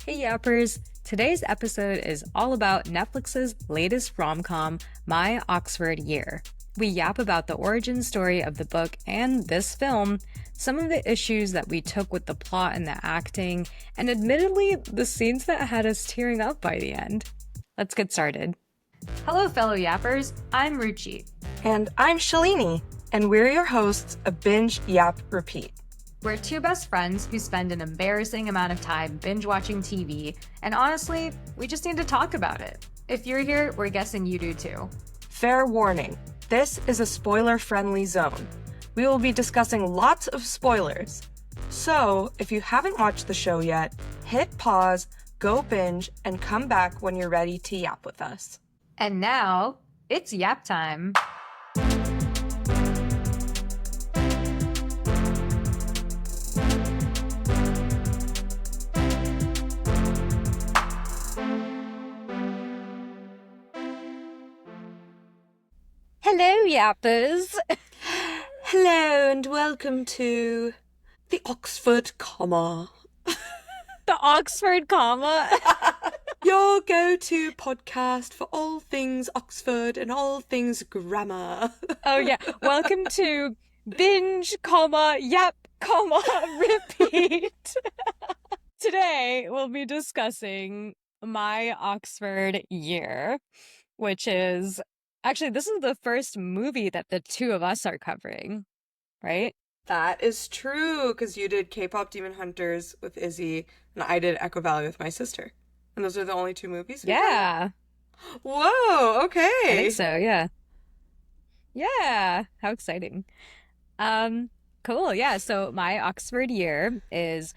Hey Yappers! Today's episode is all about Netflix's latest rom-com, My Oxford Year. We yap about the origin story of the book and this film, some of the issues that we took with the plot and the acting, and admittedly, the scenes that had us tearing up by the end. Let's get started. Hello fellow Yappers, I'm Ruchi. And I'm Shalini, and we're your hosts of Binge, Yap, Repeat. We're two best friends who spend an embarrassing amount of time binge-watching TV, and honestly, we just need to talk about it. If you're here, we're guessing you do too. Fair warning, this is a spoiler-friendly zone. We will be discussing lots of spoilers. So, if you haven't watched the show yet, hit pause, go binge, and come back when you're ready to yap with us. And now, it's yap time. Hello, Yappers. Hello, and welcome to the Oxford Comma. The Oxford comma. Your go-to podcast for all things Oxford and all things grammar. Oh yeah, welcome to Binge, Yap, Repeat. Today we'll be discussing My Oxford Year, which is actually, this is the first movie that the two of us are covering, right? That is true, because you did K-pop Demon Hunters with Izzy, and I did Echo Valley with my sister. And those are the only two movies we Yeah. did? Whoa, okay. I think so, yeah. Yeah, how exciting. Cool, yeah, so My Oxford Year is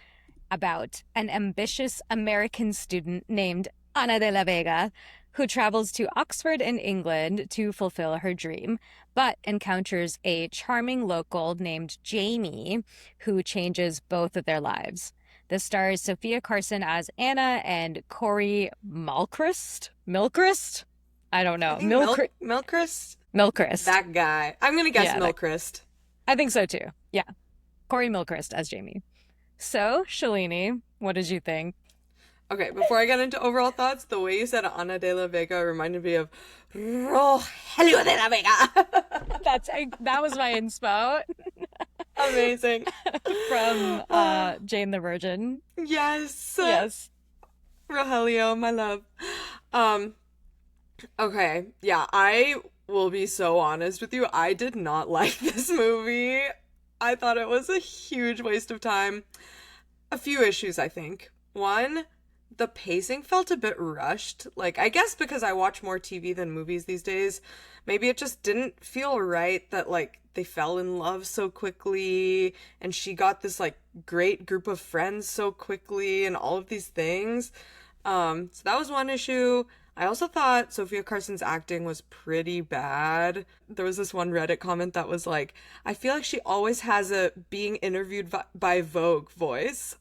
about an ambitious American student named Ana de la Vega, who travels to Oxford in England to fulfill her dream, but encounters a charming local named Jamie, who changes both of their lives. This stars Sophia Carson as Anna and Corey Milchrist? I don't know. Milchrist? Milchrist. That guy. I'm going to guess Yeah, Milchrist. I think so too. Yeah. Corey Milchrist as Jamie. So, Shalini, what did you think? Okay, before I get into overall thoughts, the way you said Ana de la Vega reminded me of Rogelio de la Vega. That was my inspo. Amazing. From Jane the Virgin. Yes. Yes. Rogelio, my love. Okay, yeah, I will be so honest with you. I did not like this movie. I thought it was a huge waste of time. A few issues, I think. One, the pacing felt a bit rushed. Like, I guess because I watch more TV than movies these days, maybe it just didn't feel right that, like, they fell in love so quickly, and she got this, like, great group of friends so quickly, and all of these things. So that was one issue. I also thought Sophia Carson's acting was pretty bad. There was this one Reddit comment that was like, I feel like she always has a being interviewed by Vogue voice.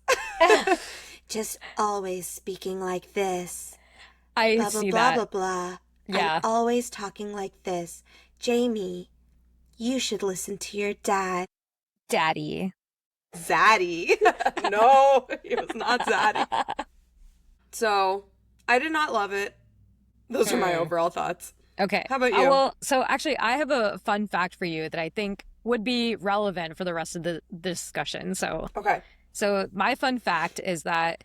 Just always speaking like this. I blah, see blah, that. blah, blah, blah. Yeah. I'm always talking like this. Jamie, you should listen to your dad. Daddy. Zaddy. No, it was not Zaddy. So, I did not love it. Those are my overall thoughts. Okay. How about you? Well, so actually, I have a fun fact for you that I think would be relevant for the rest of the discussion. Okay. So my fun fact is that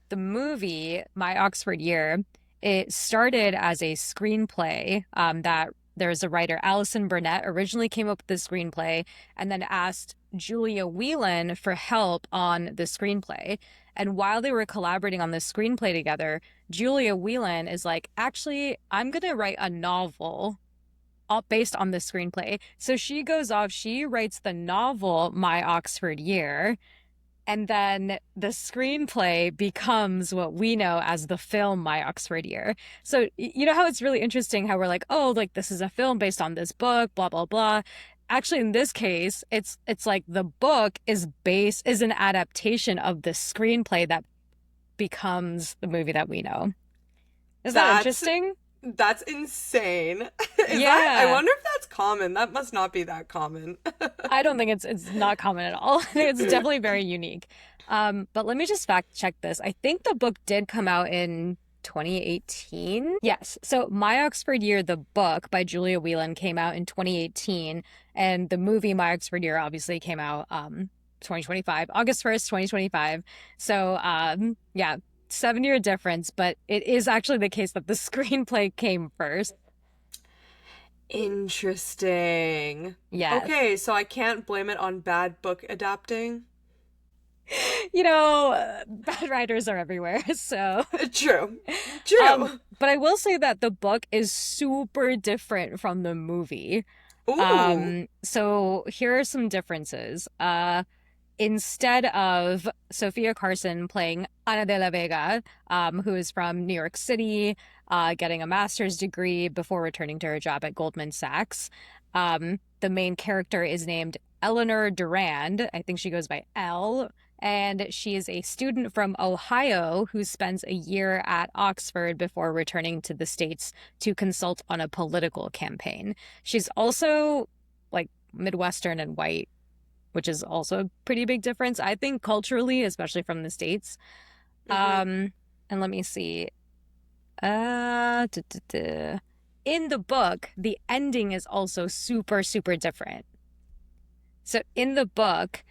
the movie, My Oxford Year, it started as a screenplay that there's a writer, Alison Burnett, originally came up with the screenplay and then asked Julia Whelan for help on the screenplay. And while they were collaborating on this screenplay together, Julia Whelan is like, actually, I'm going to write a novel based on the screenplay. So she goes off, she writes the novel, My Oxford Year, and then the screenplay becomes what we know as the film My Oxford Year. So you know how it's really interesting how we're like, oh, like this is a film based on this book, blah, blah, blah. Actually, in this case, it's like the book is an adaptation of the screenplay that becomes the movie that we know. Is that interesting? That's insane. I wonder if that's common. That must not be that common. I don't think it's not common at all. I think it's definitely very unique. But let me just fact check this. I think the book did come out in 2018. Yes. So My Oxford Year, the book by Julia Whelan, came out in 2018, and the movie My Oxford Year obviously came out 2025, August 1st, 2025. So yeah, 7-year difference, but it is actually the case that the screenplay came first. Interesting. Yes. Okay, so I can't blame it on bad book adapting. Bad writers are everywhere. So, True. True. but I will say that the book is super different from the movie. Ooh. So here are some differences. Instead of Sophia Carson playing Ana de la Vega, who is from New York City, getting a master's degree before returning to her job at Goldman Sachs, the main character is named Eleanor Durand. I think she goes by Elle. And she is a student from Ohio who spends a year at Oxford before returning to the States to consult on a political campaign. She's also like Midwestern and white, which is also a pretty big difference, I think, culturally, especially from the States. Mm-hmm. And let me see. Uh, duh, duh, duh. In the book, the ending is also super, super different. So in the book,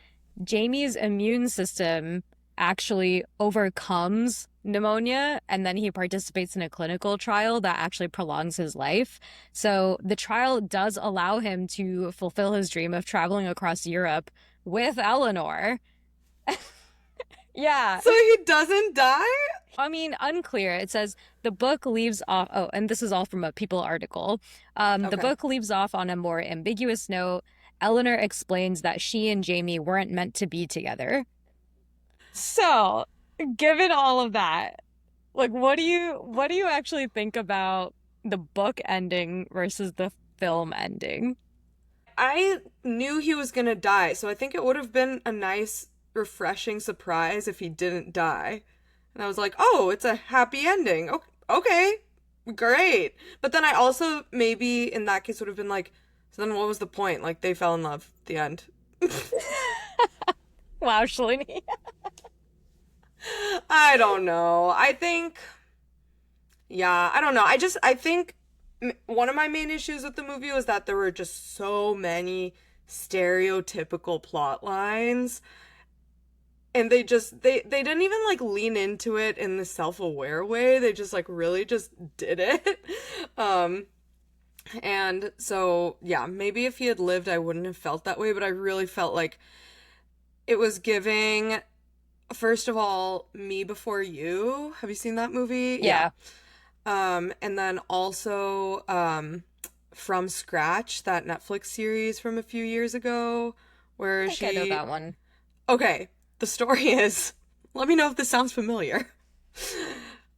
Jamie's immune system actually overcomes pneumonia, and then he participates in a clinical trial that actually prolongs his life. So the trial does allow him to fulfill his dream of traveling across Europe with Eleanor. Yeah. So he doesn't die? I mean, unclear. It says the book leaves off. Oh, and this is all from a People article. The Okay. book leaves off on a more ambiguous note. Eleanor explains that she and Jamie weren't meant to be together. So, given all of that, like, what do you actually think about the book ending versus the film ending? I knew he was gonna die, so I think it would have been a nice, refreshing surprise if he didn't die. And I was like, oh, it's a happy ending. Okay, great. But then I also maybe in that case would have been like, so then what was the point? Like they fell in love. The end. Wow, Shalini. I don't know. I think, yeah, I don't know. I think one of my main issues with the movie was that there were just so many stereotypical plot lines. And they didn't even like lean into it in the self-aware way. They just like really just did it. Um and so yeah, maybe if he had lived I wouldn't have felt that way, but I really felt like it was giving, first of all, Me Before You. Have you seen that movie? Yeah. Yeah, And then also From Scratch, that Netflix series from a few years ago I where think I know she, that one. okay, the story is, let me know if this sounds familiar.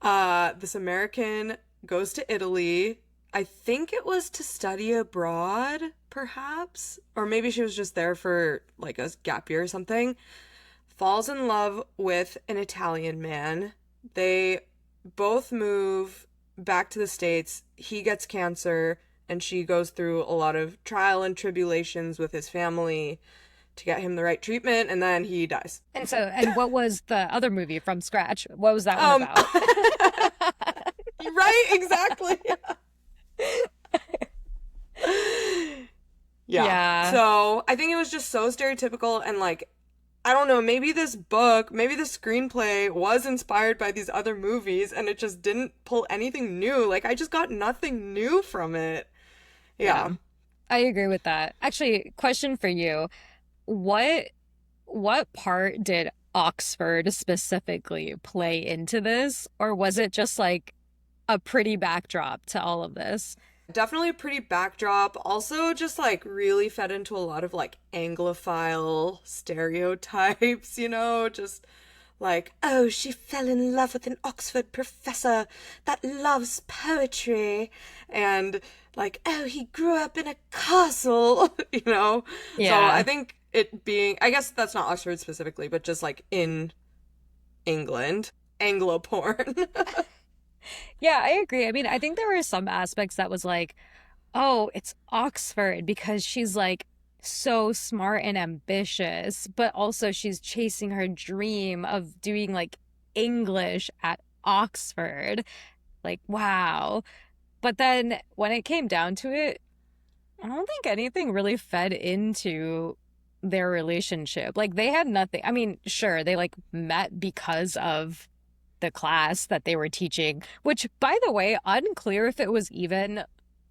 This American goes to Italy. I think it was to study abroad, perhaps, or maybe she was just there for like a gap year or something. Falls in love with an Italian man. They both move back to the States. He gets cancer, and she goes through a lot of trial and tribulations with his family to get him the right treatment, and then he dies. And what was the other movie From Scratch? What was that one Um, about? right, exactly. Yeah. Yeah. So I think it was just so stereotypical and like, I don't know, maybe this book, maybe the screenplay was inspired by these other movies and it just didn't pull anything new. Like I just got nothing new from it. Yeah. Yeah. I agree with that. Actually, question for you. What what part did Oxford specifically play into this? Or was it just like a pretty backdrop to all of this? Definitely a pretty backdrop. Also, just like really fed into a lot of like Anglophile stereotypes, just like, oh, she fell in love with an Oxford professor that loves poetry. And like, oh, he grew up in a castle, So I Yeah. think it being, I guess that's not Oxford specifically, but just like in England, Anglo porn. Yeah, I agree. I mean, I think there were some aspects that was like, oh, it's Oxford because she's like so smart and ambitious, but also she's chasing her dream of doing like English at Oxford. Like, wow. But then when it came down to it, I don't think anything really fed into their relationship. Like, they had nothing. I mean, sure, they like met because of the class that they were teaching, which, by the way, unclear if it was even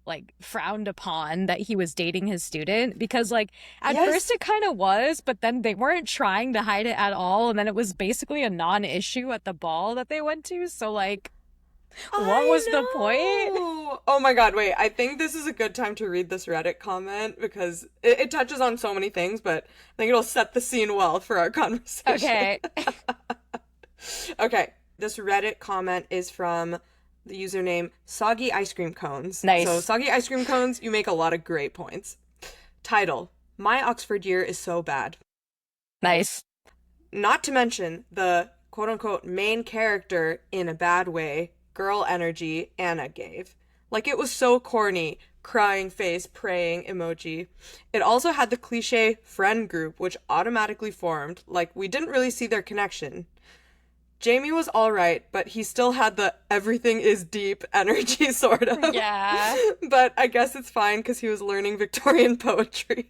like frowned upon that he was dating his student, because like at Yes. first it kind of was, but then they weren't trying to hide it at all, and then it was basically a non-issue at the ball that they went to. So like, what was the point? know. Oh my God, wait. I think this is a good time to read this Reddit comment because it touches on so many things, but I think it'll set the scene well for our conversation. Okay. Okay. This Reddit comment is from the username Soggy Ice Cream Cones. Nice. So, Soggy Ice Cream Cones, you make a lot of great points. Title: My Oxford Year is So Bad. Nice. Not to mention the quote unquote main character in a bad way, girl energy Anna gave. Like, it was so corny, crying face, praying emoji. It also had the cliche friend group, which automatically formed. Like, we didn't really see their connection. Jamie was alright, but he still had the everything is deep energy, sort of. Yeah. But I guess it's fine because he was learning Victorian poetry.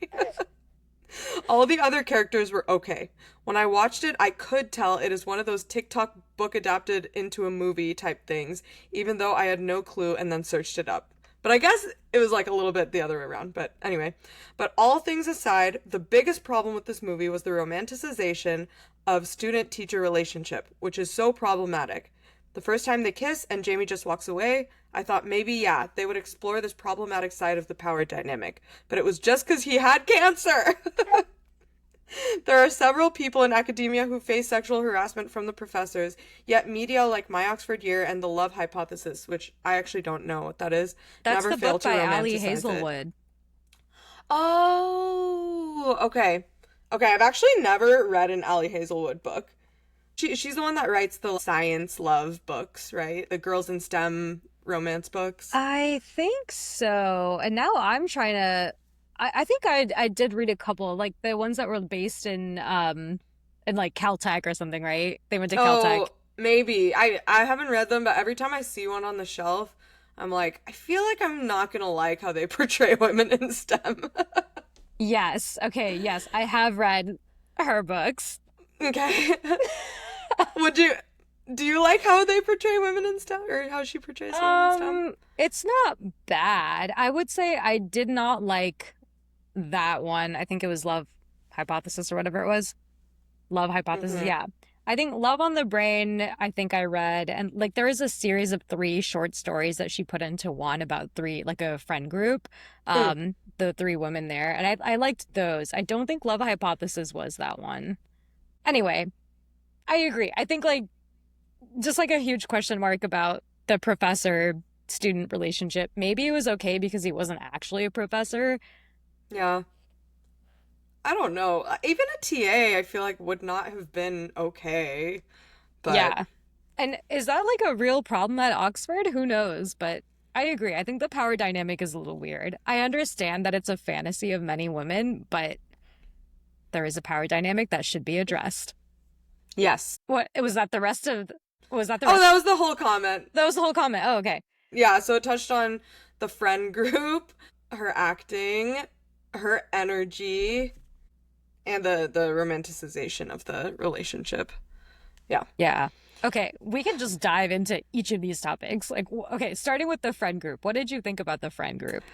All the other characters were okay. When I watched it, I could tell it is one of those TikTok book adapted into a movie type things, even though I had no clue and then searched it up. But I guess it was like a little bit the other way around. But anyway, but all things aside, the biggest problem with this movie was the romanticization of student-teacher relationship, which is so problematic. The first time they kiss and Jamie just walks away, I thought maybe, yeah, they would explore this problematic side of the power dynamic. But it was just because he had cancer. There are several people in academia who face sexual harassment from the professors, yet media like My Oxford Year and The Love Hypothesis, which I actually don't know what that is, That's never the fail book to by romanticize Ali it. Hazelwood. Oh, okay. Okay, I've actually never read an Ali Hazelwood book. She's the one that writes the science love books, right? The girls in STEM romance books. I think so. And now I'm trying to I think I did read a couple, like the ones that were based in like Caltech or something, right? They went to Caltech. Oh, maybe. I haven't read them, but every time I see one on the shelf, I'm like, I feel like I'm not gonna like how they portray women in STEM. Yes. Okay, yes. I have read her books. Okay. Do you like how they portray women in STEM, or how she portrays women in STEM? It's not bad. I would say I did not like that one. I think it was Love Hypothesis or whatever it was. Love Hypothesis, Mhm. yeah. I think Love on the Brain, I think I read. And like there is a series of 3 short stories that she put into one about 3, like a friend group, the 3 women there. And I liked those. I don't think Love Hypothesis was that one. Anyway, I agree. I think like just like a huge question mark about the professor student relationship. Maybe it was okay because he wasn't actually a professor. Yeah. I don't know. Even a TA, I feel like would not have been okay. But Yeah. And is that like a real problem at Oxford? Who knows? But I agree. I think the power dynamic is a little weird. I understand that it's a fantasy of many women, but there is a power dynamic that should be addressed. yes. What was that the rest of was that the Oh, rest? that was the whole comment. That was the whole comment. Oh, okay. Yeah, so it touched on the friend group, her acting, her energy, and the romanticization of the relationship. Yeah. Yeah. Okay, we can just dive into each of these topics. Like, okay, starting with the friend group. What did you think about the friend group?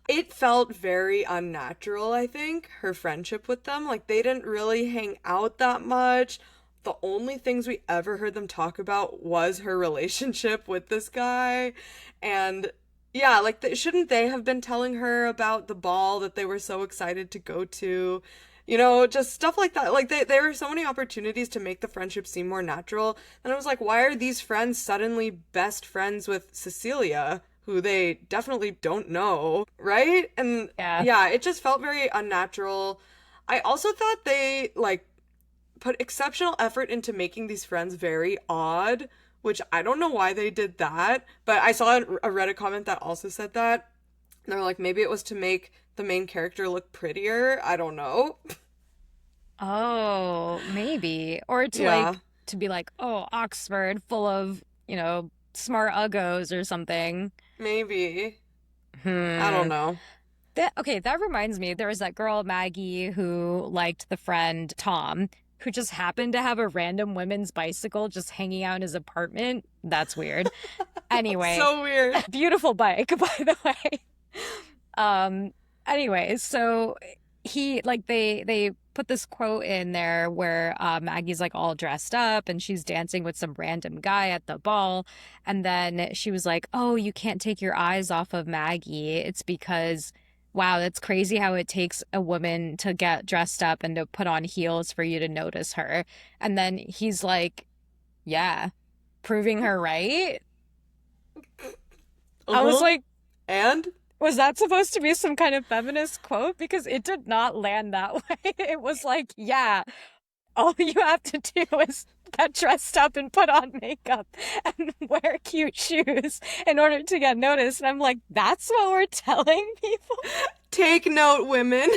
It felt very unnatural, I think, her friendship with them. Like, they didn't really hang out that much. The only things we ever heard them talk about was her relationship with this guy. And yeah, like, shouldn't they have been telling her about the ball that they were so excited to go to? You know, just stuff like that. Like, there were so many opportunities to make the friendship seem more natural. And I was like, why are these friends suddenly best friends with Cecilia, who they definitely don't know, right? And Yeah. it just felt very unnatural. I also thought they, like, put exceptional effort into making these friends very odd, which I don't know why they did that. But I saw a Reddit comment that also said that. And they were like, maybe it was to make the main character look prettier. I don't know. Oh, maybe. Or to Yeah, like to be like, oh, Oxford full of, smart uggos or something. maybe. I don't Hmm. know. That reminds me, there was that girl, Maggie, who liked the friend Tom, who just happened to have a random women's bicycle just hanging out in his apartment. That's weird. Anyway, So weird. beautiful bike, by the way. Um, anyway, so they put this quote in there where Maggie's like all dressed up and she's dancing with some random guy at the ball. And then she was like, "Oh, you can't take your eyes off of Maggie. It's because, wow, that's crazy how it takes a woman to get dressed up and to put on heels for you to notice her." And then he's like, "Yeah, proving her right." I was Uh-huh. like, And was that supposed to be some kind of feminist quote? Because it did not land that way. It was like, yeah, all you have to do is get dressed up and put on makeup and wear cute shoes in order to get noticed. And I'm like, that's what we're telling people? take note, women.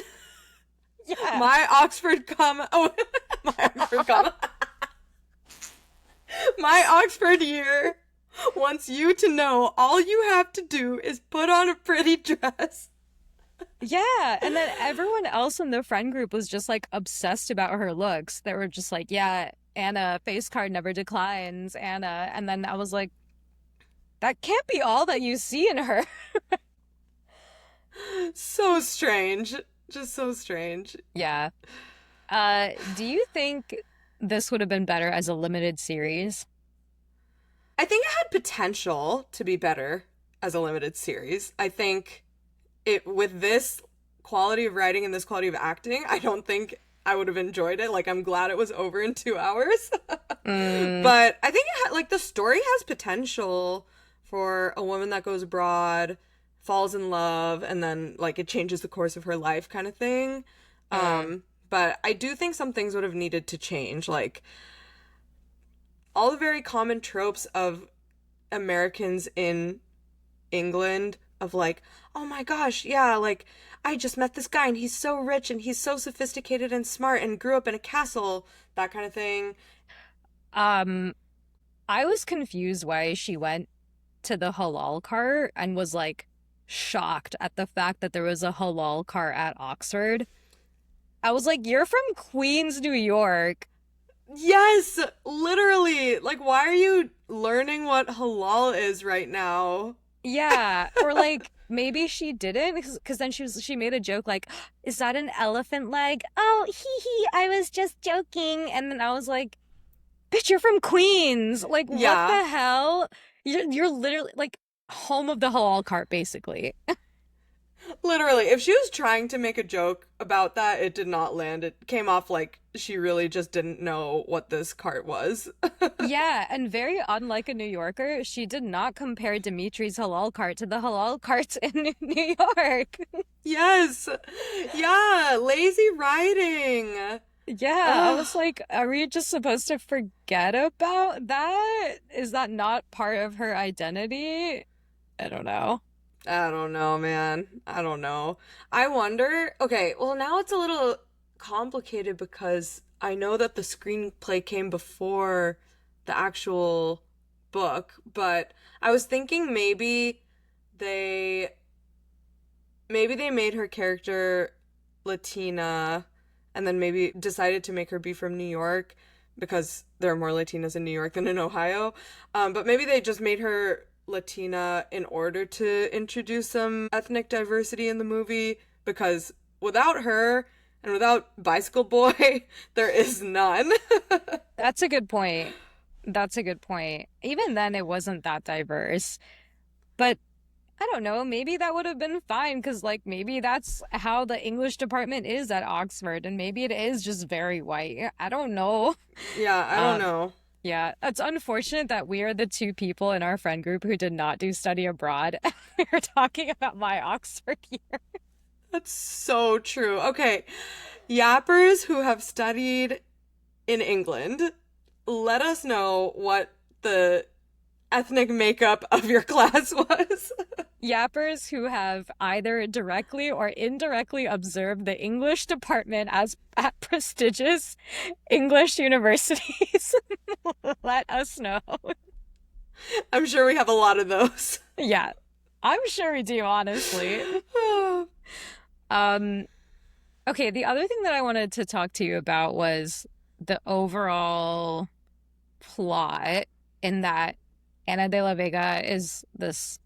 Yeah. My Oxford comma. Oh, my Oxford comma. My Oxford year wants you to know all you have to do is put on a pretty dress. Yeah. And then everyone else in the friend group was just like obsessed about her looks. They were just like, yeah, Anna, face card never declines, Anna. And then I was like, that can't be all that you see in her. So strange. Just so strange. Yeah. Do you think this would have been better as a limited series? I think it had potential to be better as a limited series. I think it with this quality of writing and this quality of acting, I don't think I would have enjoyed it. Like I'm glad it was over in 2 hours. Mm, But I think it had, like the story has potential for a woman that goes abroad, falls in love, and then like it changes the course of her life kind of thing. mm. But I do think some things would have needed to change. Like all the very common tropes of Americans in England of like, oh my gosh, yeah, like I just met this guy and he's so rich and he's so sophisticated and smart and grew up in a castle, that kind of thing. Um, I was confused why she went to the halal cart and was like shocked at the fact that there was a halal cart at Oxford. I was like, you're from Queens, New York. Yes, literally. Like, why are you learning what halal is right now? Yeah, or like maybe she didn't because then she made a joke like, "Is that an elephant leg?" Oh, hee hee, I was just joking. And then I was like, "Bitch, you're from Queens. Like, what Yeah, the hell? You're literally like home of the halal cart, basically." literally. If she was trying to make a joke about that, it did not land. It came off like she really just didn't know what this cart was. Yeah, and very unlike a New Yorker, she did not compare Dimitri's halal cart to the halal carts in New York. Yes. Yeah, lazy writing. Yeah, I Ugh. was like, are we just supposed to forget about that? Is that not part of her identity? I don't know. I don't know, man. I don't know. I wonder. Okay, well, now it's a little complicated because I know that the screenplay came before the actual book, but I was thinking they maybe they made her character Latina and then maybe decided to make her be from New York because there are more Latinas in New York than in Ohio. But maybe they just made her Latina in order to introduce some ethnic diversity in the movie because without her and without Bicycle Boy, there is none. That's a good point. That's a good point. Even then, it wasn't that diverse. But I don't know, maybe that would have been fine because, like, maybe that's how the English department is at Oxford, and maybe it is just very white. I don't know. Yeah, I don't Um, know. Yeah, it's unfortunate that we are the two people in our friend group who did not do study abroad. We were talking about my Oxford year. That's so true. Okay, yappers who have studied in England, let us know what the ethnic makeup of your class was. Yappers who have either directly or indirectly observed the English department as at prestigious English universities. Let us know. I'm sure we have a lot of those. Yeah, I'm sure we do, honestly. Um, okay, the other thing that I wanted to talk to you about was the overall plot, in that Ana de la Vega is this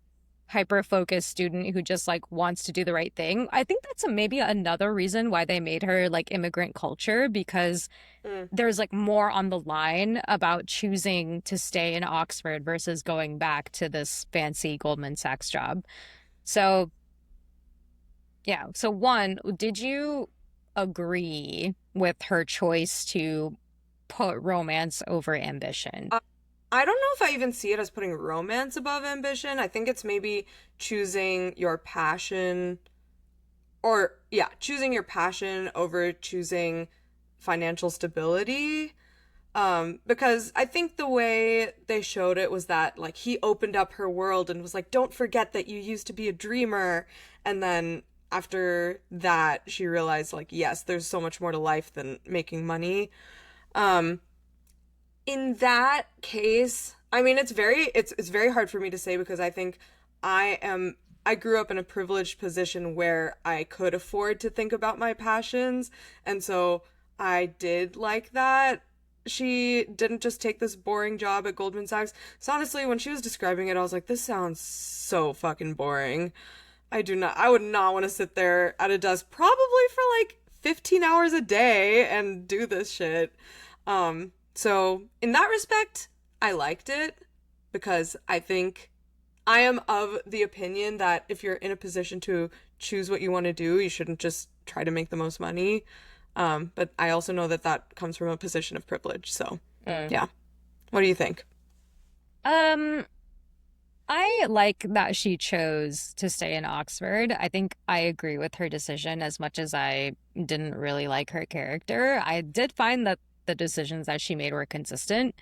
hyper-focused student who just like wants to do the right thing. I think that's maybe another reason why they made her like immigrant culture, because Mm. there's like more on the line about choosing to stay in Oxford versus going back to this fancy Goldman Sachs job. So, yeah. So one, did you agree with her choice to put romance over ambition? I don't know if I even see it as putting romance above ambition. I think it's maybe choosing your passion, or yeah, choosing your passion over choosing financial stability. Because I think the way they showed it was that like he opened up her world and was like, "Don't forget that you used to be a dreamer." And then after that, she realized like, yes, there's so much more to life than making money. Um, in that case, I mean, it's very hard for me to say because I think I grew up in a privileged position where I could afford to think about my passions, and so I did like that she didn't just take this boring job at Goldman Sachs. So honestly, when she was describing it, I was like, this sounds so fucking boring. I would not want to sit there at a desk probably for like 15 hours a day and do this shit. So in that respect, I liked it because I think I am of the opinion that if you're in a position to choose what you want to do, you shouldn't just try to make the most money. But I also know that that comes from a position of privilege. So, yeah. What do you think? Um, I like that she chose to stay in Oxford. I think I agree with her decision as much as I didn't really like her character. I did find that the decisions that she made were consistent.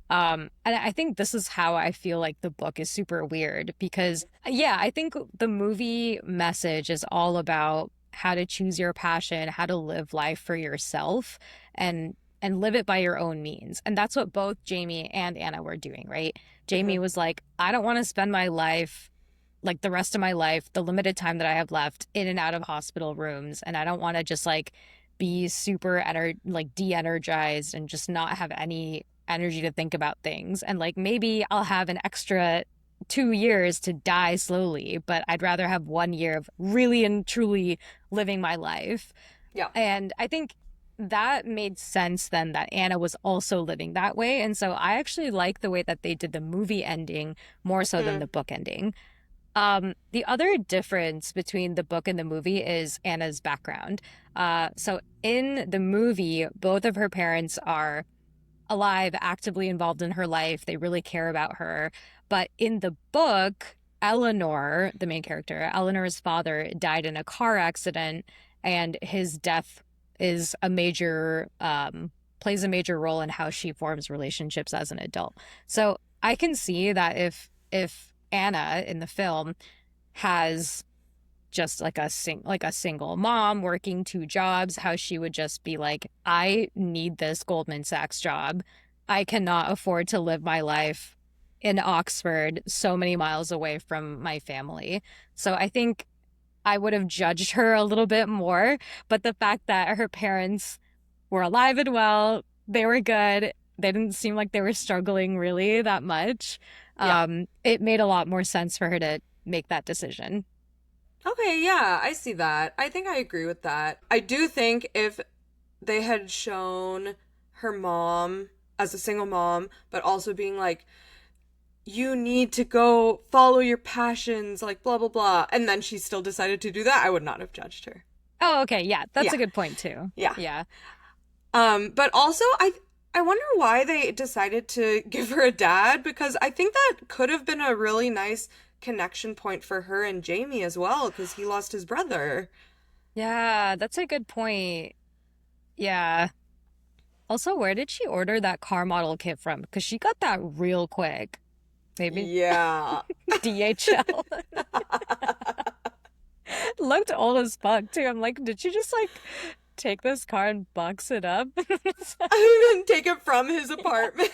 And I think this is how I feel like the book is super weird because, yeah, I think the movie message is all about how to choose your passion, how to live life for yourself, and live it by your own means. And that's what both Jamie and Anna were doing, right? Mm-hmm. Jamie was like, I don't want to spend my life, like the rest of my life, the limited time that I have left, in and out of hospital rooms, and I don't want to just like be super like de-energized and just not have any energy to think about things. And like maybe I'll have an extra 2 years to die slowly, but I'd rather have 1 year of really and truly living my life. Yeah. And I think that made sense then, that Anna was also living that way. And so I actually like the way that they did the movie ending more so than the book ending. The other difference between the book and the movie is Anna's background. So in the movie, both of her parents are alive, actively involved in her life. They really care about her. But in the book, Eleanor, the main character, Eleanor's father died in a car accident, and his death is a major plays a major role in how she forms relationships as an adult. So I can see that if Anna in the film has just like a single mom working two jobs, how she would just be like, I need this Goldman Sachs job. I cannot afford to live my life in Oxford so many miles away from my family. So I think I would have judged her a little bit more, but the fact that her parents were alive and well, they were good, they didn't seem like they were struggling really that much. Yeah. It made a lot more sense for her to make that decision. Okay, yeah, I see that. I think I agree with that. I do think if they had shown her mom as a single mom, but also being like, you need to go follow your passions, like blah, blah, blah, and then she still decided to do that, I would not have judged her. Oh, okay. Yeah, that's Yeah. a good point too. Yeah. Yeah. But also I wonder why they decided to give her a dad, because I think that could have been a really nice connection point for her and Jamie as well, because he lost his brother. Yeah, that's a good point. Yeah. Also, where did she order that car model kit from? Because she got that real quick. Maybe Yeah. DHL. Looked old as fuck too. I'm like, did you just like take this car and box it up? Take it from his apartment,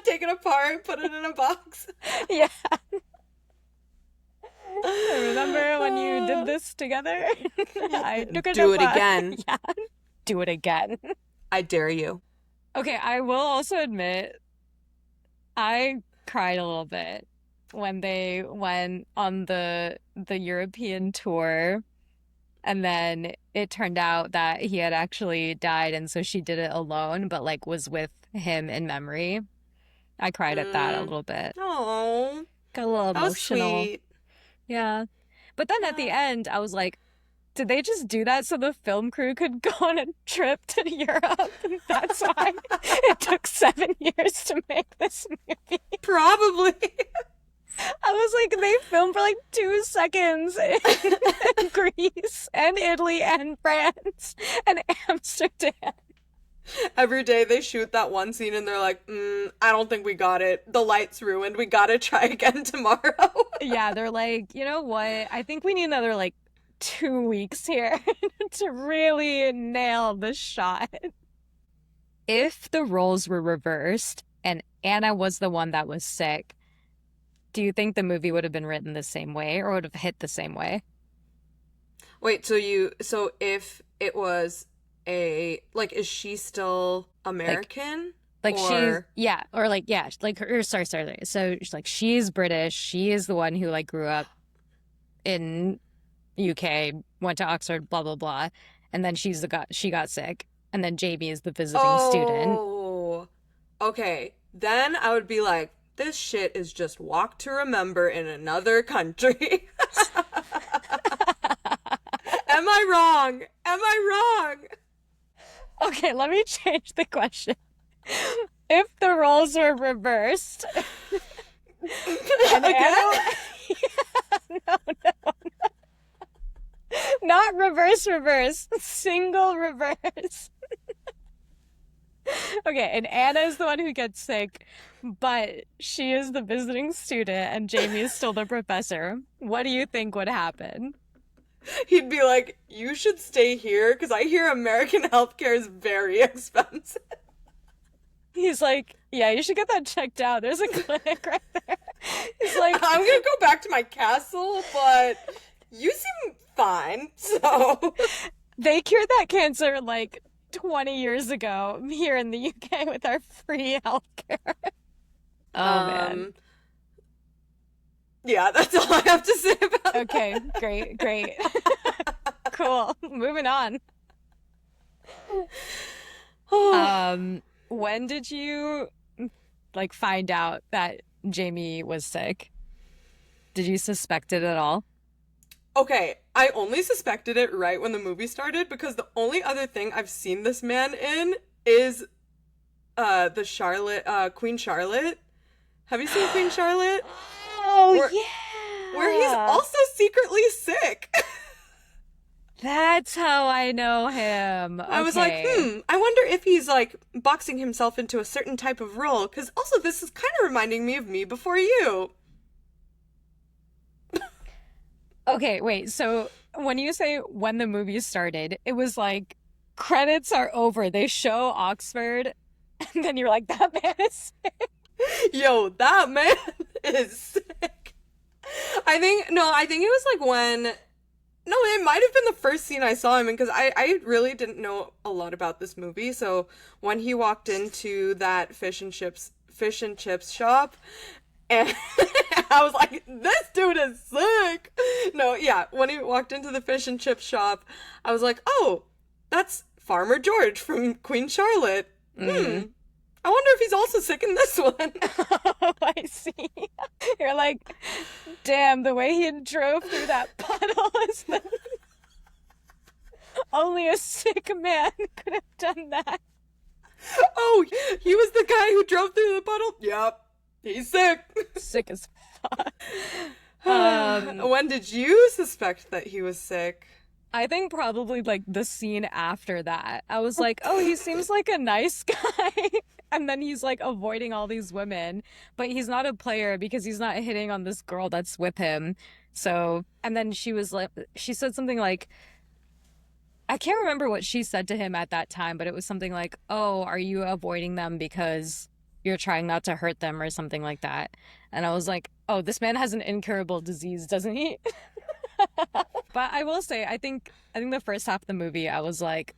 take it apart, put it in a box. Yeah. Remember when you did this together? I took it Do it apart. again. Yeah. Do it again. I dare you. Okay, I will also admit I cried a little bit when they went on the European tour, and then it turned out that he had actually died, and so she did it alone, but like was with him in memory. I cried at that a little bit. Oh, Got a little that was emotional. sweet. Yeah. But then at the end, I was like, did they just do that so the film crew could go on a trip to Europe? And that's why it took 7 years to make this movie. Probably. I was like, they filmed for like 2 seconds in Greece and Italy and France and Amsterdam. Every day they shoot that one scene and they're like, I don't think we got it. The light's ruined. We gotta try again tomorrow. Yeah, they're like, you know what? I think we need another like 2 weeks here to really nail the shot. If the roles were reversed and Anna was the one that was sick, do you think the movie would have been written the same way or would have hit the same way? Wait, so if it was is she still American? Like she's Or like her sorry. So she's like she's British. She is the one who like grew up in UK, went to Oxford, blah blah blah, and then she got sick, and then Jamie is the visiting student. Oh, okay. Then I would be like, this shit is just Walk to Remember in another country. Am I wrong? Am I wrong? Okay, let me change the question. If the roles were reversed, and Anna, no, not reverse, single reverse. Okay, and Anna is the one who gets sick, but she is the visiting student and Jamie is still the professor. What do you think would happen? He'd be like, you should stay here because I hear American healthcare is very expensive. He's like, yeah, you should get that checked out. There's a clinic right there. He's like, I'm gonna go back to my castle, but you seem fine, so. they cured that cancer like 20 years ago here in the UK with our free healthcare. Oh, man. Yeah, that's all I have to say about Okay, great. Cool. Moving on. When did you like find out that Jamie was sick? Did you suspect it at all? Okay, I only suspected it right when the movie started because the only other thing I've seen this man in is Queen Charlotte. Have you seen Queen Charlotte? Oh, yeah. Where he's also secretly sick. That's how I know him. I was like, I wonder if he's like boxing himself into a certain type of role because also this is kind of reminding me of Me Before You. Okay, wait. So when you say when the movie started, it was like credits are over. They show Oxford, and then you're like, that man is sick. Yo, that man is sick. I think it was like when, no, it might have been the first scene I saw him in because I really didn't know a lot about this movie. So when he walked into that fish and chips shop, and I was like, this dude is sick. No, yeah, when he walked into the fish and chip shop, I was like, oh, that's Farmer George from Queen Charlotte. I wonder if he's also sick in this one. Oh, I see. You're like, damn, the way he drove through that puddle is the... Only a sick man could have done that. Oh, he was the guy who drove through the puddle? Yep. He's sick. Sick as fuck. When did you suspect that he was sick? I think probably like the scene after that. I was like, oh, he seems like a nice guy. And then he's like avoiding all these women, but he's not a player because he's not hitting on this girl that's with him. So, and then she said something like, I can't remember what she said to him at that time, but it was something like, "Oh, are you avoiding them because you're trying not to hurt them," or something like that. And I was like, "Oh, this man has an incurable disease, doesn't he?" But I will say, I think the first half of the movie, I was like,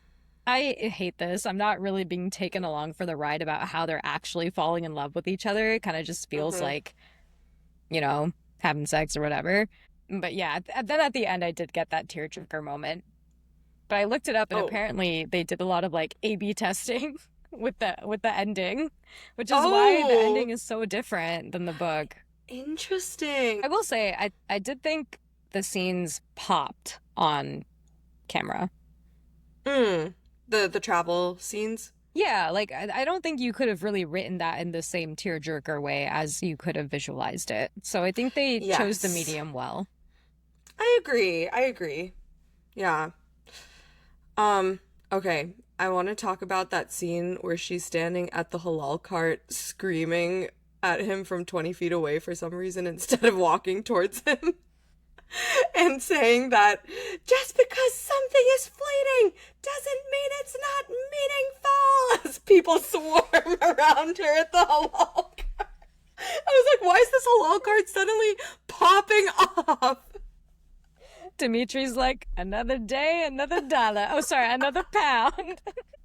I hate this. I'm not really being taken along for the ride about how they're actually falling in love with each other. It kind of just feels like, having sex or whatever. But yeah, then at the end, I did get that tearjerker moment. But I looked it up, and apparently they did a lot of like A/B testing with the ending, which is why the ending is so different than the book. Interesting. I will say, I did think the scenes popped on camera. The travel scenes. Yeah, like I don't think you could have really written that in the same tearjerker way as you could have visualized it. So I think they chose the medium well. I agree. Yeah. Okay. I want to talk about that scene where she's standing at the halal cart screaming at him from 20 feet away for some reason instead of walking towards him. And saying that just because something is fleeting doesn't mean it's not meaningful, as people swarm around her at the halal cart. I was like, why is this halal cart suddenly popping off? Dimitri's like, another day, another dollar. Oh, sorry, another pound. Yeah, and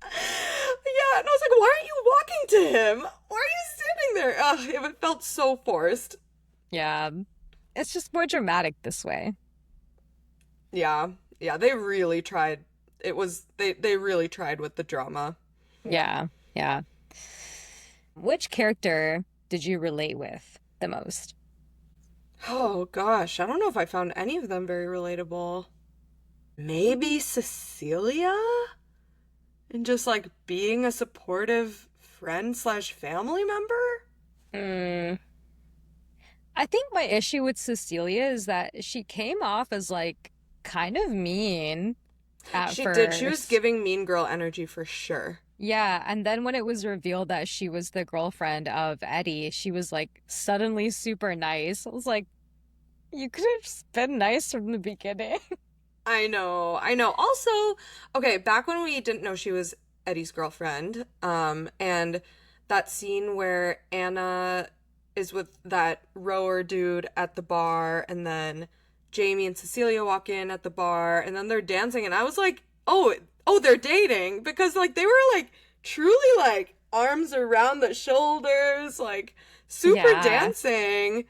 I was like, why aren't you walking to him? Why are you standing there? Ugh, it felt so forced. Yeah. It's just more dramatic this way. Yeah, they really tried. They really tried with the drama. Yeah. Which character did you relate with the most? Oh gosh, I don't know if I found any of them very relatable. Maybe Cecilia? And just like being a supportive friend / family member? I think my issue with Cecilia is that she came off as like kind of mean at She first. did. She was giving mean girl energy for sure. Yeah, and then when it was revealed that she was the girlfriend of Eddie, she was like suddenly super nice. I was like, you could have just been nice from the beginning. I know. Also, okay, back when we didn't know she was Eddie's girlfriend, and that scene where Anna is with that rower dude at the bar, and then Jamie and Cecilia walk in at the bar, and then they're dancing, and I was like, oh, they're dating, because like they were like truly like arms around the shoulders, like super dancing.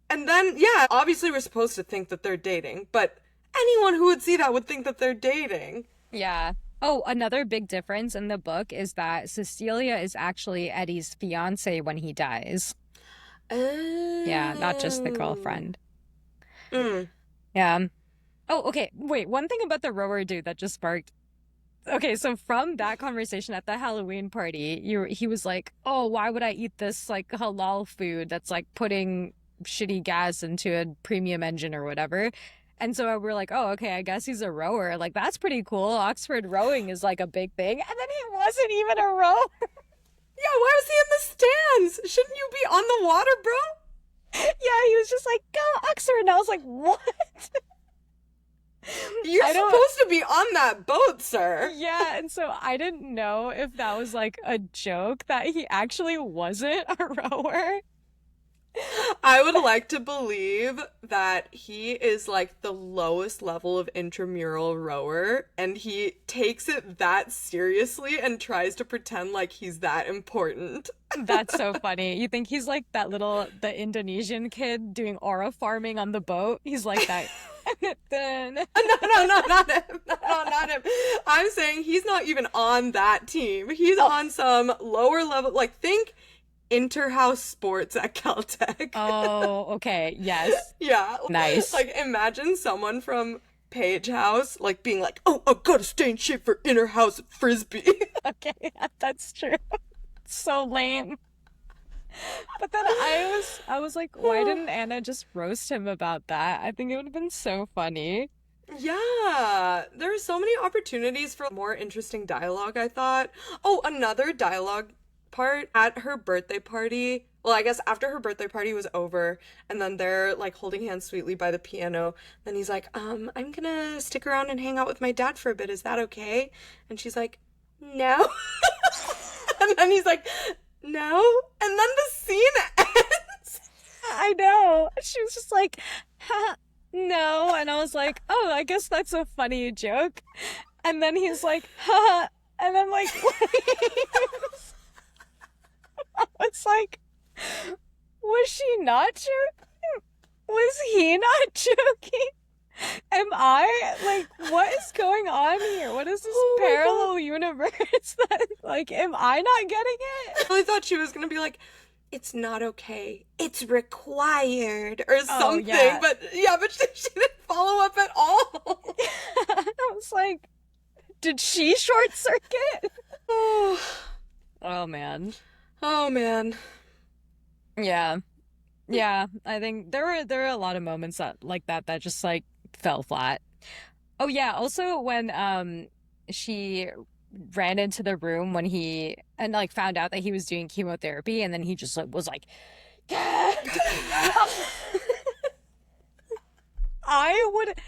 And then, yeah, obviously we're supposed to think that they're dating, but anyone who would see that would think that they're dating. Yeah. Oh, another big difference in the book is that Cecilia is actually Eddie's fiance when he dies. Oh. Yeah, not just the girlfriend. Mm. Yeah. Oh, okay. Wait, one thing about the rower dude that just sparked. Okay, so from that conversation at the Halloween party, he was like, "Oh, why would I eat this like halal food that's like putting shitty gas into a premium engine or whatever?" And so we're like, "Oh, okay, I guess he's a rower. Like that's pretty cool. Oxford rowing is like a big thing." And then he wasn't even a rower. Yeah, why was he in the stands? Shouldn't you be on the water, bro? Yeah, he was just like, "Go Oxford." And I was like, "What?" You're supposed to be on that boat, sir. Yeah, and so I didn't know if that was like a joke that he actually wasn't a rower. I would like to believe that he is like the lowest level of intramural rower, and he takes it that seriously and tries to pretend like he's that important. That's so funny. You think he's like the Indonesian kid doing aura farming on the boat? He's like that. No, not him. No, not him. I'm saying he's not even on that team. He's on some lower level, like think Interhouse Sports at Caltech. Oh, okay. Yes. Yeah. Nice. Like imagine someone from Page House like being like, "Oh, I gotta stay in shape for Interhouse Frisbee." Okay, that's true. So lame. But then I was like, why didn't Anna just roast him about that? I think it would have been so funny. Yeah, there are so many opportunities for more interesting dialogue, I thought. Oh, another dialogue part at her birthday party. Well, I guess after her birthday party was over, and then they're like holding hands sweetly by the piano. Then he's like, I'm gonna stick around and hang out with my dad for a bit. Is that okay? And she's like, no. And then he's like, no. And then the scene ends. I know. She was just like, ha, no. And I was like, oh, I guess that's a funny joke. And then he's like, ha. And then like, I was like, was she not joking? Was he not joking? Am I like, what is going on here? What is this parallel universe that like, am I not getting it? I really thought she was gonna be like, it's not okay, it's required or something. Yeah. But she didn't follow up at all. I was like, did she short circuit? Oh Man. Oh man. Yeah. I think there were a lot of moments that just like fell flat. Oh yeah, also when she ran into the room when he and like found out that he was doing chemotherapy, and then he just like was like I would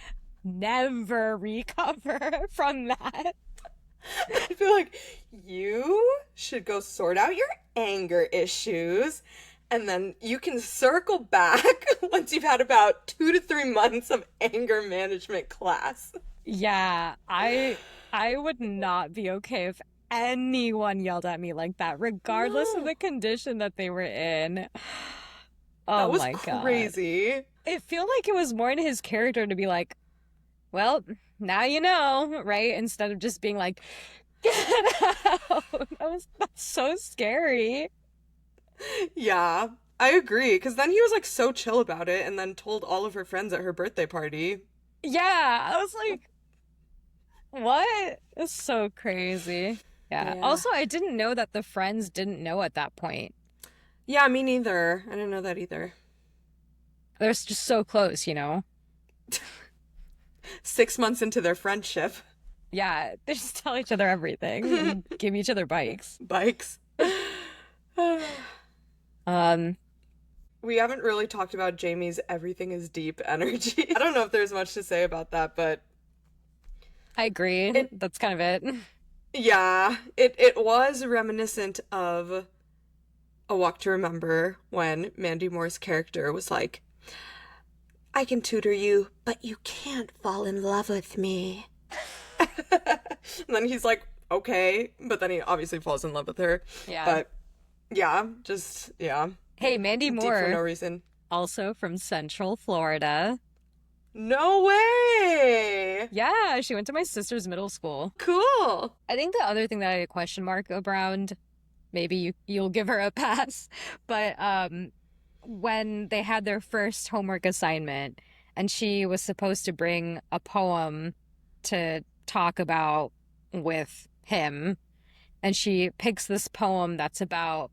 never recover from that. I feel like you should go sort out your anger issues, and then you can circle back once you've had about 2 to 3 months of anger management class. Yeah, I would not be okay if anyone yelled at me like that, regardless of the condition that they were in. Oh that was my God. crazy. It felt like it was more in his character to be like, well, now you know, right? Instead of just being like, get out. That's so scary. Yeah, I agree. Because then he was like so chill about it, and then told all of her friends at her birthday party. Yeah, I was like, what? It's so crazy. Yeah. Also, I didn't know that the friends didn't know at that point. Yeah, me neither. I didn't know that either. They're just so close, you know? 6 months into their friendship. Yeah, they just tell each other everything and give each other bikes. Bikes. We haven't really talked about Jamie's everything is deep energy. I don't know if there's much to say about that, but I agree. That's kind of it. Yeah, it was reminiscent of A Walk to Remember when Mandy Moore's character was like, I can tutor you, but you can't fall in love with me. And then he's like, okay, but then he obviously falls in love with her. Yeah. But yeah, just, yeah. Hey, Mandy Deep Moore. for no reason. Also from Central Florida. No way! Yeah, she went to my sister's middle school. Cool! I think the other thing that I had a question mark around, maybe you'll give her a pass, but when they had their first homework assignment and she was supposed to bring a poem to talk about with him, and she picks this poem that's about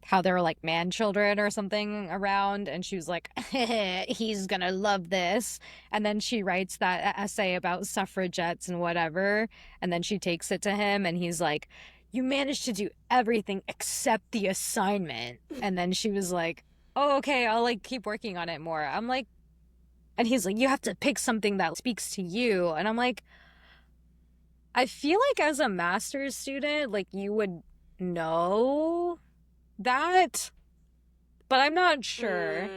how there were like man children or something around, and she was like, he's gonna love this. And then she writes that essay about suffragettes and whatever, and then she takes it to him and he's like, you managed to do everything except the assignment. And then she was like, oh, okay, I'll like keep working on it more. I'm like, and he's like, you have to pick something that speaks to you. And I'm like, I feel like as a master's student, like you would know that, but I'm not sure.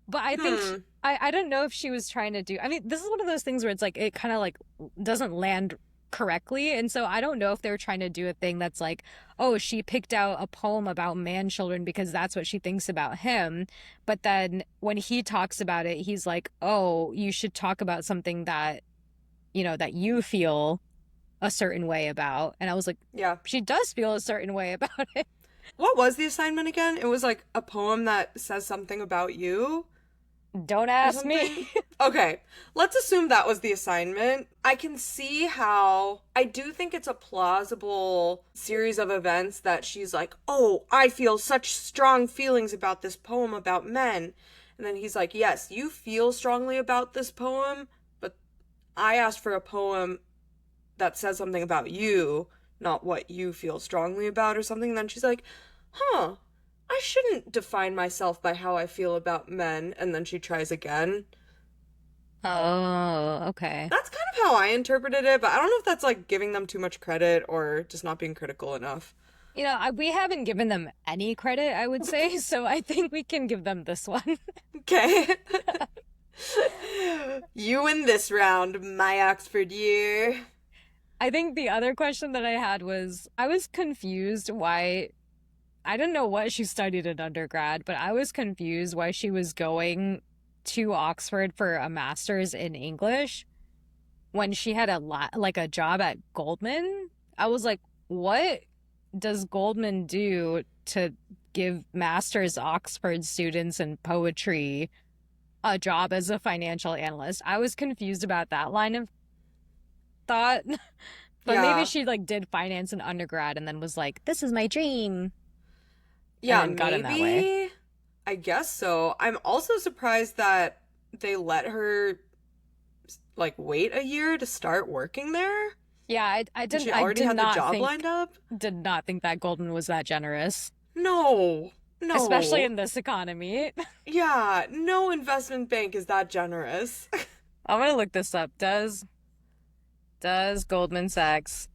But I think I don't know if she was trying to do, I mean, this is one of those things where it's like it kind of like doesn't land correctly, and so I don't know if they're trying to do a thing that's like, oh, she picked out a poem about man children because that's what she thinks about him, but then when he talks about it, he's like, oh, you should talk about something that, you know, that you feel a certain way about. And I was like, yeah, she does feel a certain way about it. What was the assignment again? It was like a poem that says something about you. Don't ask me. Okay, let's assume that was the assignment. I can see how, I do think it's a plausible series of events that she's like, oh, I feel such strong feelings about this poem about men. And then he's like, yes, you feel strongly about this poem, but I asked for a poem that says something about you, not what you feel strongly about or something. And then she's like, huh, I shouldn't define myself by how I feel about men. And then she tries again. Oh, okay. That's kind of how I interpreted it, but I don't know if that's like giving them too much credit or just not being critical enough. We haven't given them any credit, I would say, so I think we can give them this one. Okay. You win this round, my Oxford year. I think the other question that I had was I was confused why I didn't know what she studied in undergrad, but I was confused why she was going to Oxford for a master's in English when she had a job at Goldman. I was like, what does Goldman do to give master's Oxford students in poetry a job as a financial analyst? I was confused about that line of thought. But maybe Yeah. she like did finance in undergrad and then was like, this is my dream. Yeah, And then got in that way. maybe. I guess so. I'm also surprised that they let her like wait a year to start working there. Yeah, I She didn't already had the job lined up. did not think that Goldman was that generous, No, especially no. in this economy. Yeah, no investment bank is that generous. I'm gonna look this up. Does Goldman Sachs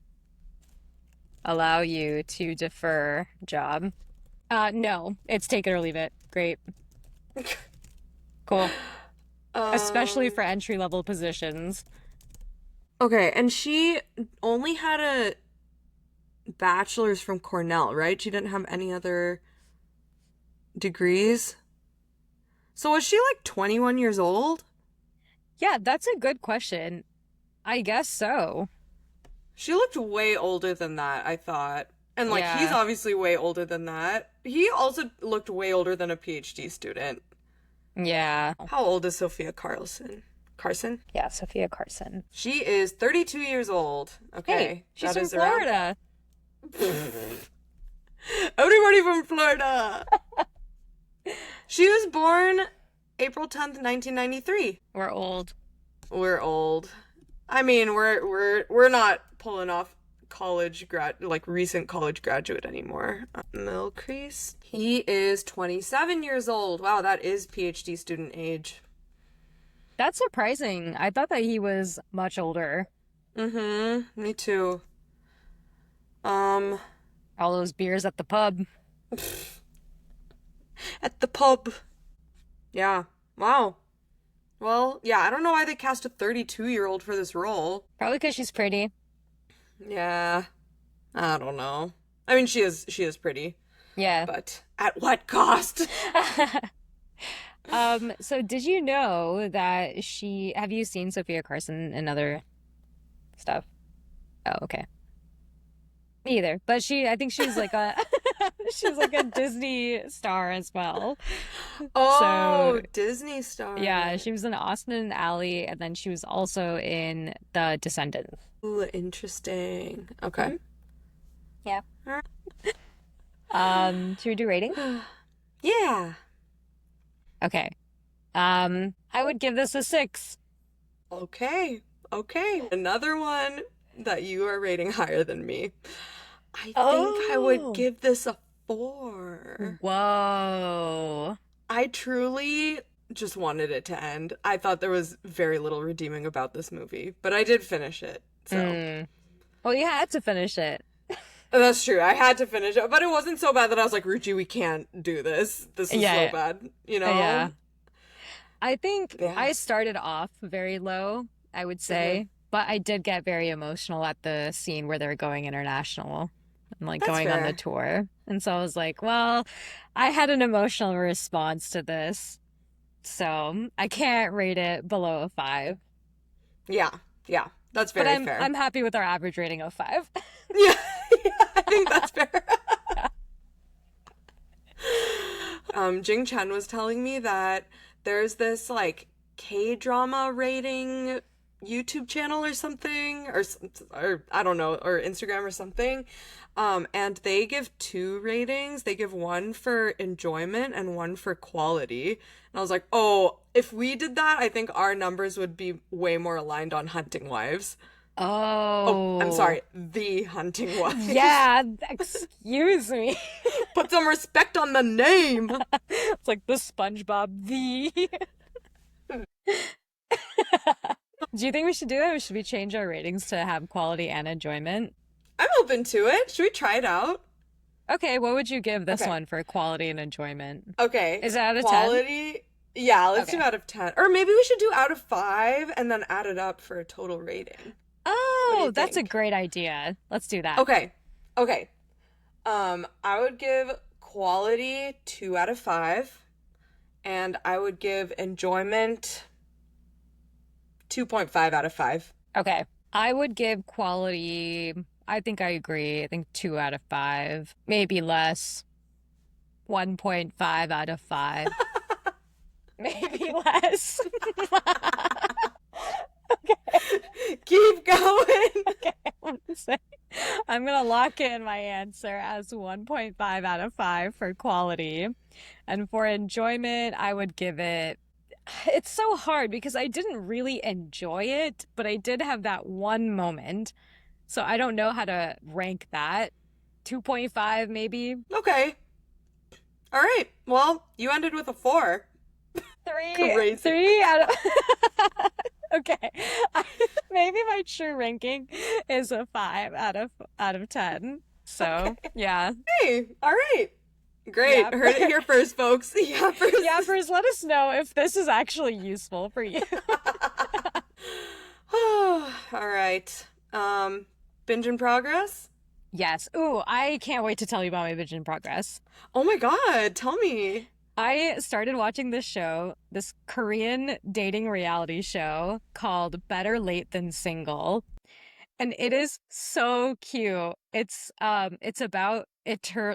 allow you to defer job? No, it's take it or leave it. Great. Cool. Especially Um, for entry level positions. okay, and she only had a bachelor's from Cornell, right? She didn't have any other degrees. So was she like 21 years old? Yeah, that's a good question. I guess so. She looked way older than that, I thought. And like he's Yeah. obviously way older than that. He also looked way older than a PhD student. Yeah. How old is Sophia Carlson? Carson? Yeah, Sophia Carson. She is 32 years old. Okay. Hey, she's that from is around- Florida. Everybody from Florida. She was born April 10th, 1993. We're old. We're old. I mean, we're not pulling off recent college graduate anymore. Milcrease. He is 27 years old. Wow, that is PhD student age. That's surprising. I thought that he was much older. Mm-hmm. Me too. All those beers at the pub. At the pub. Yeah. Wow. Well, yeah, I don't know why they cast a 32-year-old for this role. Probably because she's pretty. Yeah. I don't know. I mean, she is pretty, Yeah. but at what cost? So did you know that have you seen Sophia Carson in other stuff? Oh, okay. Me either. But I think she's like she's like a Disney star as well. Oh, So, Disney star. yeah, she was in Austin and Ally, and then she was also in The Descendants. Ooh, interesting. Okay. Yeah. Should we do rating? Yeah. Okay. I would give this a 6. Okay. Okay. Another one that you are rating higher than me. I think I Oh. would give this a 4. Whoa. I truly just wanted it to end. I thought there was very little redeeming about this movie, but I did finish it. So Well, you had to finish it. that's true. I had to finish it, but it wasn't so bad that I was like, Ruchi, we can't do this. This is Yeah. so bad, you know? Yeah. I think Yeah. I started off very low, I would say, but I did get very emotional at the scene where they're going international and like That's going on the fair. tour. And so I was like, well, I had an emotional response to this. So I can't rate it below a 5. Yeah. Yeah. That's But very fair. I'm happy with our average rating of 5. Yeah, I think that's fair. Jing Chen was telling me that there's this like K-drama rating YouTube channel or something, or I don't know, or Instagram or something. And they give 2 ratings. They give one for enjoyment and one for quality. And I was like, oh, if we did that, I think our numbers would be way more aligned on Hunting Wives. Oh, I'm Oh. sorry. The Hunting Wives. Yeah, excuse me. Put some respect on the name. It's like the SpongeBob the. Do you think we should do it, or should we change our ratings to have quality and enjoyment? I'm open to it. Should we try it out? Okay, what would you give this Okay. one for quality and enjoyment? Okay. Is it out of 10? Quality. Yeah, let's do Okay. out of 10. Or maybe we should do out of 5 and then add it up for a total rating. What do you Oh, that's a think? great idea. Let's do that. Okay. Okay. I would give quality 2 out of 5 and I would give enjoyment 2.5 out of 5. Okay. I would give quality, I think I agree. I think 2 out of 5, maybe less. 1.5 out of 5. Maybe less. Keep going. Okay, I'm gonna lock in my answer as 1.5 out of 5 for quality. And for enjoyment, I would give it. It's so hard because I didn't really enjoy it, but I did have that one moment. So I don't know how to rank that. 2.5 maybe. Okay. All right. Well, you ended with a 4. Crazy. Three out of okay. Maybe my true ranking is a 5 out of 10. So yeah. Hey, all right. Great. Yeah. Heard it here first, folks. Yeah, first. Yeah, first let us know if this is actually useful for you. All right. Binge in progress? Yes. Ooh, I can't wait to tell you about my Binge in progress. Oh my God, tell me. I started watching this show, this Korean dating reality show called Better Late Than Single. And it is so cute. It's about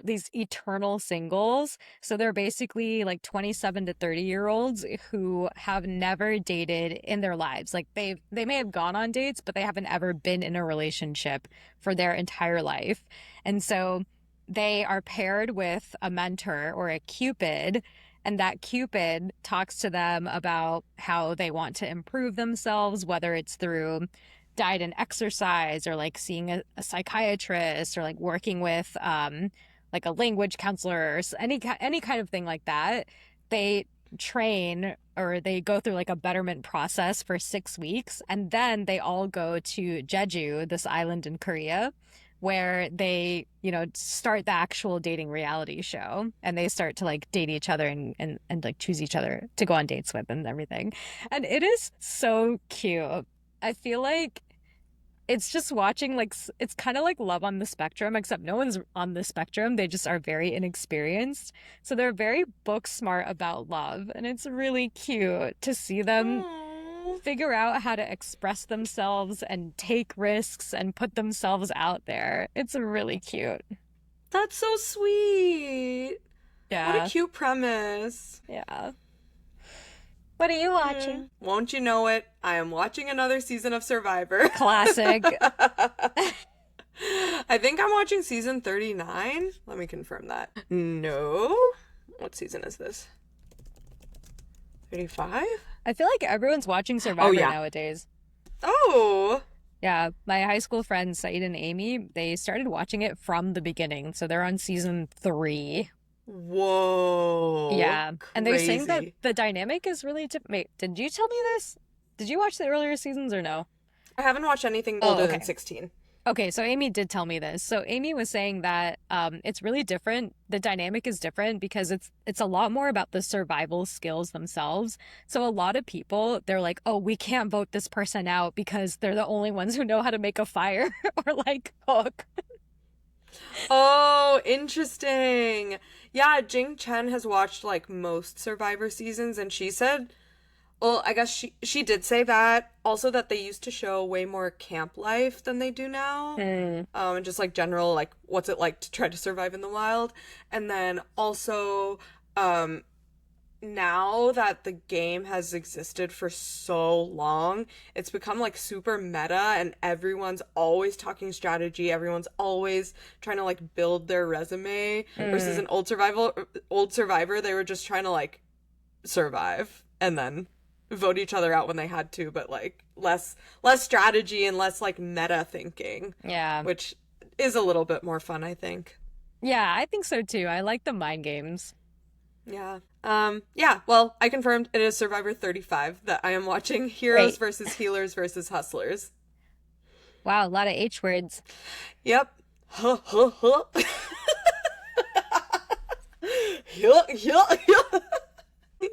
these eternal singles. So they're basically like 27 to 30-year-olds who have never dated in their lives. Like they may have gone on dates, but they haven't ever been in a relationship for their entire life. And so they are paired with a mentor or a cupid, and that cupid talks to them about how they want to improve themselves, whether it's through diet and exercise or like seeing a psychiatrist or like working with like a language counselor or any kind of thing like that. They train or they go through like a betterment process for 6 weeks, and then they all go to Jeju, this island in Korea, where they, start the actual dating reality show, and they start to like date each other and like choose each other to go on dates with and everything. And it is so cute. I feel like it's just watching, like, it's kind of like Love on the Spectrum, except no one's on the spectrum. They just are very inexperienced. So they're very book smart about love. And it's really cute to see them Aw. figure out how to express themselves and take risks and put themselves out there. It's really cute. That's so sweet. What Yeah. a cute premise. Yeah. What are you watching? Won't you know it? I am watching another season of Survivor. Classic. I think I'm watching season 39. Let me confirm that. No. What season is this? 35? I feel like everyone's watching Survivor yeah. nowadays. Oh. Yeah, my high school friends, Saeed and Amy, they started watching it from the beginning. So they're on season 3. Whoa. Yeah. And they're saying that Crazy. the dynamic is really different. Wait, did you tell me this? Did you watch the earlier seasons or no? I haven't watched anything Oh, older okay. than 16. Okay, so Amy did tell me this. So Amy was saying that it's really different. The dynamic is different because it's a lot more about the survival skills themselves. So a lot of people, they're like, oh, we can't vote this person out because they're the only ones who know how to make a fire or like cook. Oh, interesting. Yeah, Jing Chen has watched like most Survivor seasons, and she said, well, I guess she did say that. Also that they used to show way more camp life than they do now. And just like general, like what's it like to try to survive in the wild. And then also, now that the game has existed for so long, it's become like super meta and everyone's always talking strategy. Everyone's always trying to like build their resume versus an old survivor, they were just trying to like survive and then vote each other out when they had to, but like less strategy and less like meta thinking. Yeah. Which is a little bit more fun, I think. Yeah, I think so too. I like the mind games. Yeah. Yeah, well, I confirmed it is Survivor 35 that I am watching. Heroes versus Healers versus Hustlers. Wow, a lot of H words. Yep.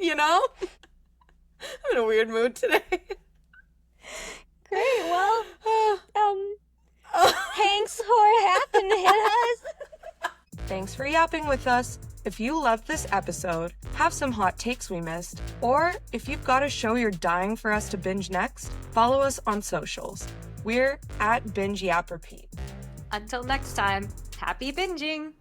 You know? I'm in a weird mood today. Great, well, thanks for having us. Thanks for yapping with us. If you loved this episode, have some hot takes we missed, or if you've got a show you're dying for us to binge next, follow us on socials. We're at Binge Yap Repeat. Until next time, happy binging.